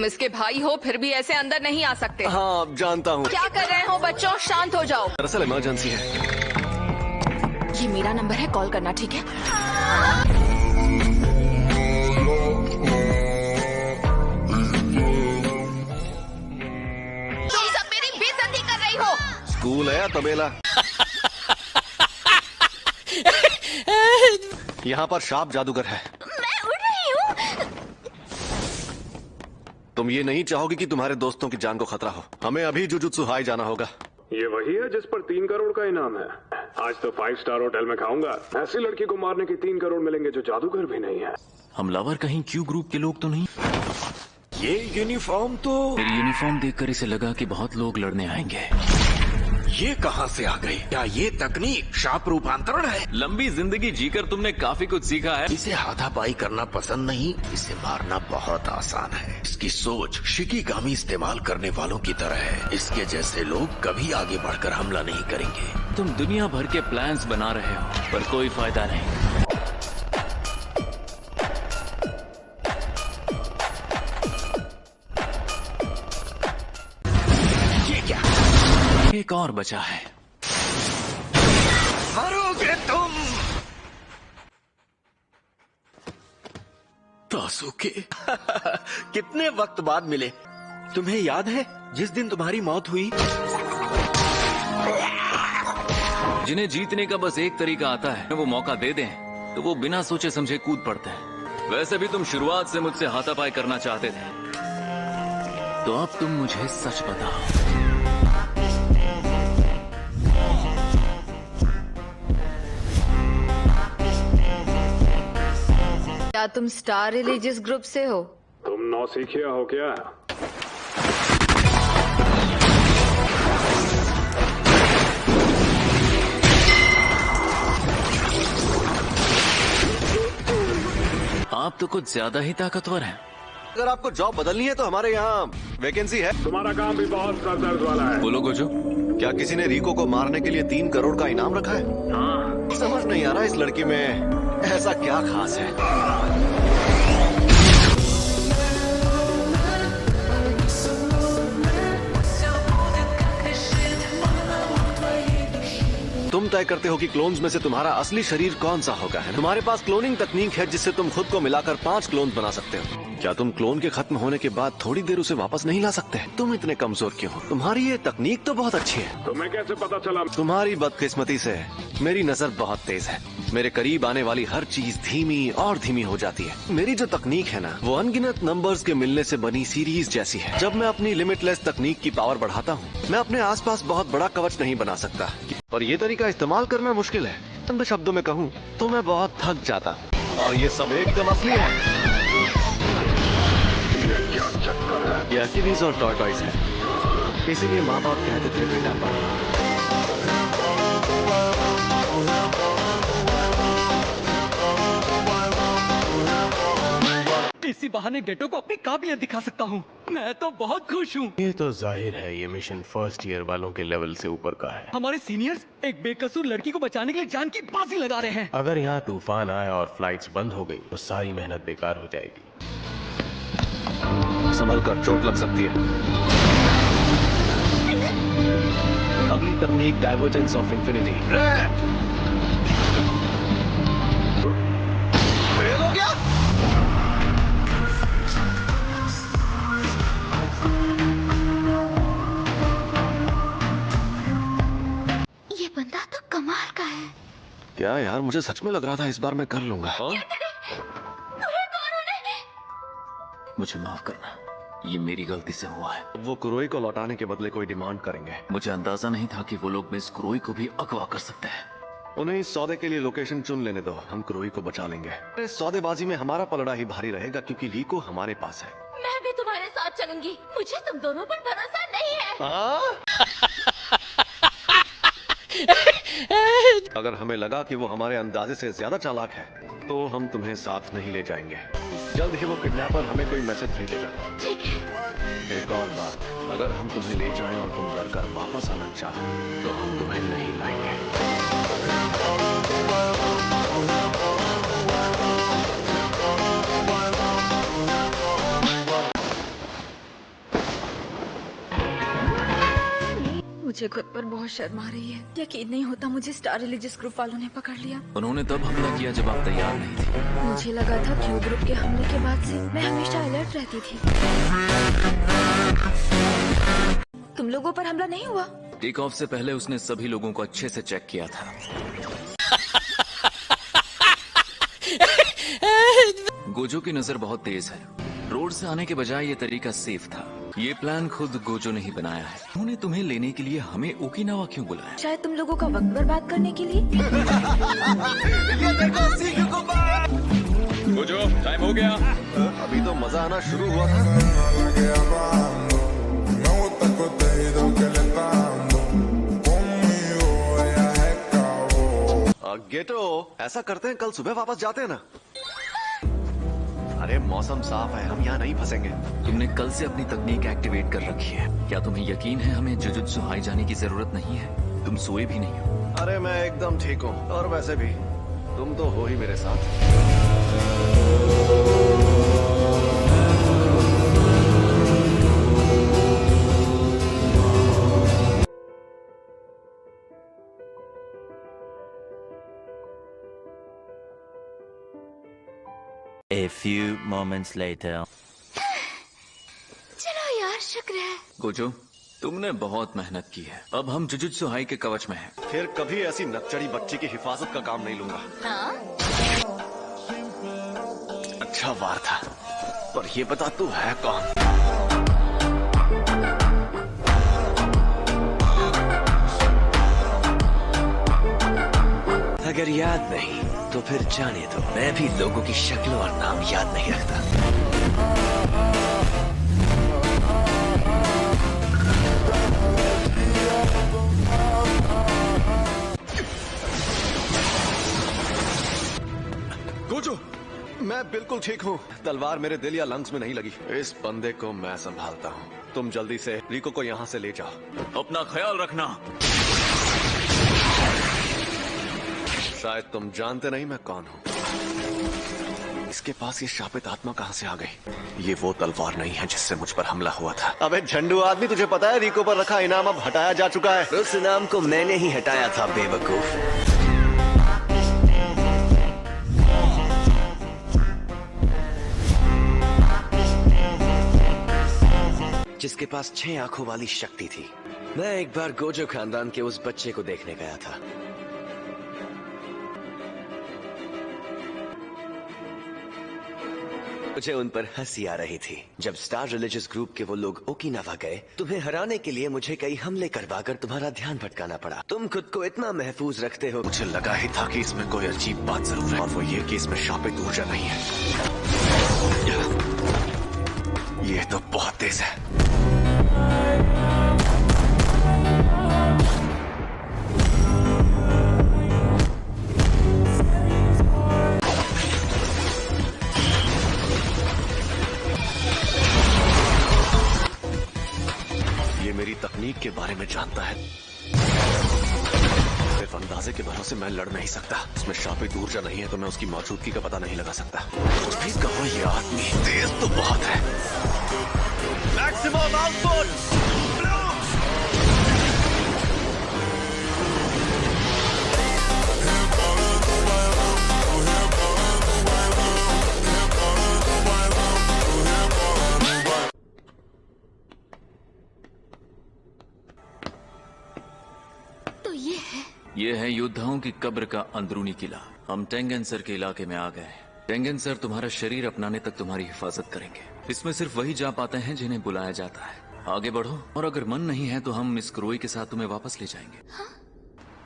तुम इसके भाई हो फिर भी ऐसे अंदर नहीं आ सकते। हाँ जानता हूँ। क्या कर रहे हो बच्चों, शांत हो जाओ। दरअसल इमरजेंसी है। ये मेरा नंबर है, कॉल करना, ठीक है? तुम सब मेरी बेइज्जती कर रही हो। स्कूल है या तबेला? यहाँ पर शार्प जादूगर है। मैं उड़ रही हूँ। तुम ये नहीं चाहोगे कि तुम्हारे दोस्तों की जान को खतरा हो। हमें अभी जुजुत्सु हाई जाना होगा। ये वही है जिस पर 3 करोड़ का इनाम है। आज तो 5 स्टार होटल में खाऊंगा। ऐसी लड़की को मारने के 3 करोड़ मिलेंगे जो जादूगर भी नहीं है। हमलावर कहीं क्यू ग्रुप के लोग तो नहीं? ये यूनिफॉर्म तो मेरी यूनिफॉर्म देखकर इसे लगा कि बहुत लोग लड़ने आएंगे। ये कहाँ से आ गई? क्या ये तकनीक शाप रूपांतरण है? लंबी जिंदगी जीकर तुमने काफी कुछ सीखा है। इसे हाथापाई करना पसंद नहीं, इसे मारना बहुत आसान है। इसकी सोच शिकीगामी इस्तेमाल करने वालों की तरह है। इसके जैसे लोग कभी आगे बढ़कर हमला नहीं करेंगे। तुम दुनिया भर के प्लान्स बना रहे हो पर कोई फायदा नहीं। एक और बचा है। मरोगे तुम। तासुके कितने वक्त बाद मिले। तुम्हें याद है जिस दिन तुम्हारी मौत हुई? जिन्हें जीतने का बस एक तरीका आता है, वो मौका दे दें तो वो बिना सोचे समझे कूद पड़ते हैं। वैसे भी तुम शुरुआत से मुझसे हाथापाई करना चाहते थे, तो अब तुम मुझे सच बताओ। क्या तुम स्टार रिलीजियस ग्रुप से हो? तुम नौसिखिया हो क्या? आप तो कुछ ज्यादा ही ताकतवर हैं। अगर आपको जॉब बदलनी है तो हमारे यहाँ वैकेंसी है। तुम्हारा काम भी बहुत सर दर्द वाला है। बोलो गोजो। क्या किसी ने रिको को मारने के लिए 3 करोड़ का इनाम रखा है? समझ नहीं आ रहा इस लड़की में ऐसा क्या खास है। तुम तय करते हो कि क्लोन्स में से तुम्हारा असली शरीर कौन सा होगा, है? तुम्हारे पास क्लोनिंग तकनीक है जिससे तुम खुद को मिलाकर 5 क्लोन बना सकते हो। क्या तुम क्लोन के खत्म होने के बाद थोड़ी देर उसे वापस नहीं ला सकते? तुम इतने कमजोर क्यों हो? तुम्हारी ये तकनीक तो बहुत अच्छी है। तुम्हें कैसे पता चला? तुम्हारी बदकिस्मती से मेरी नजर बहुत तेज है। मेरे करीब आने वाली हर चीज धीमी और धीमी हो जाती है। मेरी जो तकनीक है ना, वो अनगिनत नंबर्स के मिलने से बनी सीरीज जैसी है। जब मैं अपनी लिमिटलेस तकनीक की पावर बढ़ाता हूँ, मैं अपने आसपास बहुत बड़ा कवच नहीं बना सकता, और ये तरीका इस्तेमाल करना मुश्किल है। अंध शब्दों में कहूँ तो मैं बहुत थक जाता हूँ, और ये सब एकदम असली है। ये अकीलीज और टॉर्टॉइस है, इसीलिए माँ बाप कहते थे बेटा पढ़। इसी बहाने डेटो को अपनी काबिलियत दिखा सकता हूँ। मैं तो बहुत खुश हूँ। ये तो जाहिर है ये मिशन फर्स्ट ईयर वालों के लेवल से ऊपर का है। हमारे सीनियर्स एक बेकसूर लड़की को बचाने के लिए जान की बाजी लगा रहे हैं। अगर यहाँ तूफान आए और फ्लाइट्स बंद हो गई तो सारी मेहनत बेकार हो जाएगी। संभल कर, चोट लग सकती है। अगली तकनीक डाइवर्जेंस ऑफ इंफिनिटी। हो गया। ये बंदा तो कमाल का है। क्या यार, मुझे सच में लग रहा था इस बार मैं कर लूंगा। मुझे माफ करना, ये मेरी गलती से हुआ है। वो कुरोई को लौटाने के बदले कोई डिमांड करेंगे। मुझे अंदाजा नहीं था कि वो लोग मिस कुरोई को भी अगवा कर सकते हैं। उन्हें इस सौदे के लिए लोकेशन चुन लेने दो, हम कुरोई को बचा लेंगे। इस सौदेबाजी में हमारा पलड़ा ही भारी रहेगा क्योंकि लीको हमारे पास है। मैं भी तुम्हारे साथ चलूंगी। मुझे तुम दोनों पर भरोसा नहीं है। अगर हमें लगा कि वो हमारे अंदाजे से ज्यादा चालाक है तो हम तुम्हें साथ नहीं ले जाएंगे। जल्द ही वो किडनैपर हमें कोई मैसेज भेजेगा। ठीक है। एक और बात, अगर हम तुम्हें ले जाएं और तुम डर कर वापस आना चाहो तो हम तुम्हें नहीं लाएंगे। मुझे खुद पर बहुत शर्म आ रही है। यकीन नहीं होता मुझे स्टार रिलीजियस ग्रुप वालों ने पकड़ लिया। उन्होंने तब हमला किया जब आप तैयार नहीं थी। मुझे लगा था क्यू ग्रुप के हमले के बाद से मैं हमेशा अलर्ट रहती थी। तुम लोगों पर हमला नहीं हुआ? टेक ऑफ से पहले उसने सभी लोगों को अच्छे से चेक किया था। गोजो की नजर बहुत तेज है। रोड से आने के बजाय ये तरीका सेफ था। ये प्लान खुद गोजो ने ही बनाया है। उन्होंने तुम्हें लेने के लिए हमें ओकिनावा क्यों बुलाया? शायद तुम लोगों का वक्त बर्बाद करने के लिए। गोजो, टाइम हो गया। अभी तो मजा आना शुरू हुआ था। गेटो, ऐसा करते हैं कल सुबह वापस जाते हैं ना। अरे मौसम साफ है, हम यहाँ नहीं फंसेंगे। तुमने कल से अपनी तकनीक एक्टिवेट कर रखी है। क्या तुम्हें यकीन है हमें जुजुत्सु हाई जाने की जरूरत नहीं है? तुम सोए भी नहीं हो। अरे मैं एकदम ठीक हूँ, और वैसे भी तुम तो हो ही मेरे साथ। A few moments later. चलो यार, शुक्र है। गोजो, तुमने बहुत मेहनत की है। अब हम जुजुत्सु हाई के कवच में हैं। फिर कभी ऐसी नकचड़ी बच्ची की हिफाजत का काम नहीं लूंगा। हाँ? अच्छा वार था, पर ये बता तू है कौन? अगर याद नहीं तो फिर जाने दो। मैं भी लोगों की शक्ल और नाम याद नहीं रखता। गोजो, मैं बिल्कुल ठीक हूँ। तलवार मेरे दिल या लंग्स में नहीं लगी। इस बंदे को मैं संभालता हूँ। तुम जल्दी से रिको को यहाँ से ले जाओ। अपना ख्याल रखना। शायद तुम जानते नहीं मैं कौन हूँ। इसके पास ये शापित आत्मा कहाँ से आ गई? ये वो तलवार नहीं है जिससे मुझ पर हमला हुआ था। अबे झंडू आदमी, तुझे पता है रिको पर रखा इनाम अब हटाया जा चुका है। उस इनाम को मैंने ही हटाया था, बेवकूफ। जिसके पास 6 आंखों वाली शक्ति थी। मैं एक बार गोजो खानदान के उस बच्चे को देखने गया था। मुझे उन पर हंसी आ रही थी। जब स्टार रिलीजियस ग्रुप के वो लोग ओकिनावा गए, तुम्हें हराने के लिए मुझे कई हमले करवाकर तुम्हारा ध्यान भटकाना पड़ा। तुम खुद को इतना महफूज रखते हो। मुझे लगा ही था कि इसमें कोई अजीब बात जरूर है, और वो ये कि इसमें शापित ऊर्जा नहीं है। ये तो बहुत तेज है। मेरी तकनीक के बारे में जानता है। सिर्फ अंदाजे के भरोसे मैं लड़ नहीं सकता। उसमें शापित ऊर्जा नहीं है तो मैं उसकी मौजूदगी का पता नहीं लगा सकता। कुछ भी कहो, ये आदमी तेज तो बहुत है। Maximum output. ये है योद्धाओं की कब्र का अंदरूनी किला। हम टेंगेंसर के इलाके में आ गए। टेंगेंसर तुम्हारा शरीर अपनाने तक तुम्हारी हिफाजत करेंगे। इसमें सिर्फ वही जा पाते हैं जिन्हें बुलाया जाता है। आगे बढ़ो, और अगर मन नहीं है तो हम मिस क्रोई के साथ तुम्हें वापस ले जाएंगे। हाँ?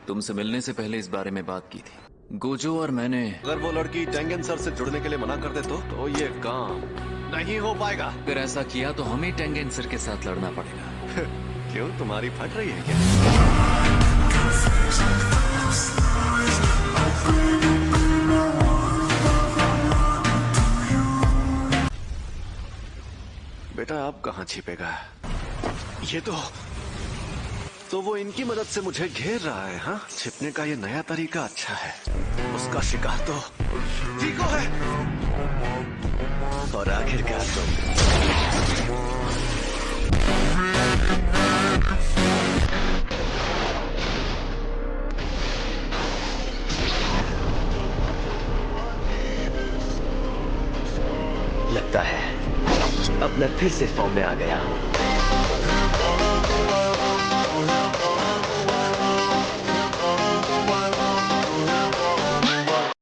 तुमसे मिलने से पहले इस बारे में बात की थी। गोजो और मैंने। अगर वो लड़की टेंगेंसर से जुड़ने के लिए मना कर दे तो ये काम नहीं हो पाएगा। अगर ऐसा किया तो हमें टेंगेंसर के साथ लड़ना पड़ेगा। क्यों, तुम्हारी फट रही है क्या? बेटा आप कहाँ छिपेगा? ये तो वो इनकी मदद से मुझे घेर रहा है। हाँ, छिपने का ये नया तरीका अच्छा है। उसका शिकार तो रिको है। और आखिरकार तुम। लगता है अब मैं फिर से फॉर्म में आ गया हूँ।